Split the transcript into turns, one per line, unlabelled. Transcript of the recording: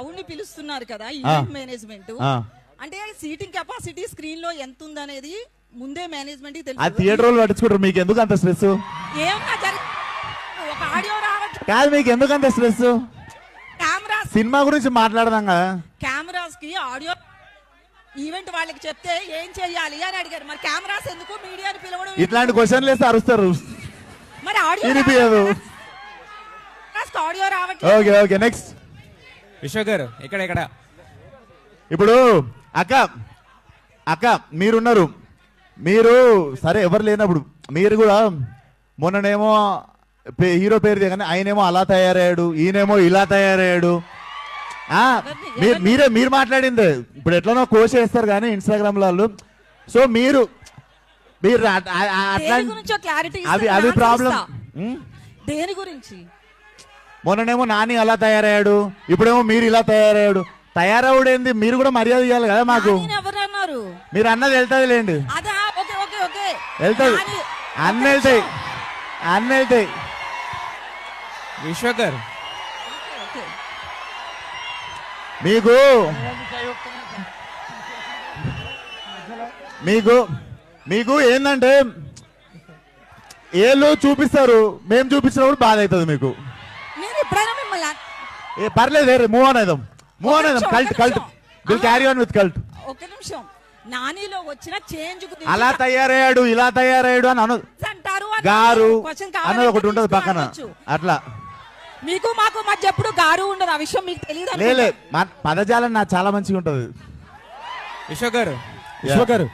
Crowd ని పిలుస్తున్నారు కదా ఈవెంట్ మేనేజ్మెంట్,
ఆ.
అంటే సీటింగ్ కెపాసిటీ స్క్రీన్ లో ఎంత ఉందనేది ముందే మేనేజ్మెంట్ కి
ఆ
తెలుసు.
థియేటర్ వాళ్ళు పట్టించుకుంటారు, మీకు ఎందుకు అంత స్ట్రెస్?
ఏమన్నా ఒక ఆడియో రావట్లేదు,
కాదు, మీకు ఎందుకు అంత స్ట్రెస్?
కెమెరాస్
సినిమా గురించి మాట్లాడదాం కదా.
కెమెరాస్ కి ఆడియో ఈవెంట్ వాళ్ళకి చెప్తే ఏం చెయ్యాలి అని అడిగారు. మరి కెమెరాస్ ఎందుకు, మీడియాని పిలవడం
ఇట్లాంటి క్వశ్చన్లు వేస్తే అరుస్తారు.
మరి ఆడియో
వినిపించదు.
ఆడియో రావట్లేదు.
Okay okay, next.
విశ్వ గారు ఇక్కడ
ఇప్పుడు అక్క అక్క మీరున్నారు, మీరు సరే ఎవరు లేనప్పుడు మీరు కూడా మొన్ననేమో హీరో పేరు దిగనే ఆయనేమో అలా తయారయ్యాడు, ఈయనేమో ఇలా తయారయ్యాడు. మీరు మాట్లాడింది ఇప్పుడు ఎట్లనో కోష్ చేస్తారు కానీ ఇన్స్టాగ్రామ్ లో. సో మీరు అట్లా అవి ప్రాబ్లం.
దేని గురించి?
మొన్ననేమో నాని అలా తయారయ్యాడు, ఇప్పుడేమో మీరు ఇలా తయారయ్యాడు. తయారవుడేంది, మీరు కూడా మర్యాద ఇవ్వాలి కదా మాకు.
ఎవరన్నారు?
మీరు అన్నది వెళ్తుంది లేండి, వెళ్తుంది, అన్ని వెళ్తాయి, అన్ని వెళ్తాయి.
విశ్వ గారు
మీకు మీకు మీకు ఏంటంటే ఏళ్ళు చూపిస్తారు, మేము చూపించినప్పుడు బాధ అవుతుంది మీకు. పర్లేదు, మూవ్ ఆన్ అయిదాం, మూవ్ ఆన్ అయిదాం. Cult will carry on with cult.
ఒక నిమిషం, నానిలో వచ్చిన చేంజ్
అలా తయారయ్యాడు, ఇలా తయారయ్యాడు అని
అంటారు
గారు అన్నది ఒకటి ఉంటది పక్కన. అట్లా
మీకు మాకు మధ్య ఎప్పుడు గారు ఉండదు, ఆ విషయం మీకు తెలియదు.
లేలే, పదజాలం నాకు చాలా మంచిగా ఉంటది.
విశ్వ గారు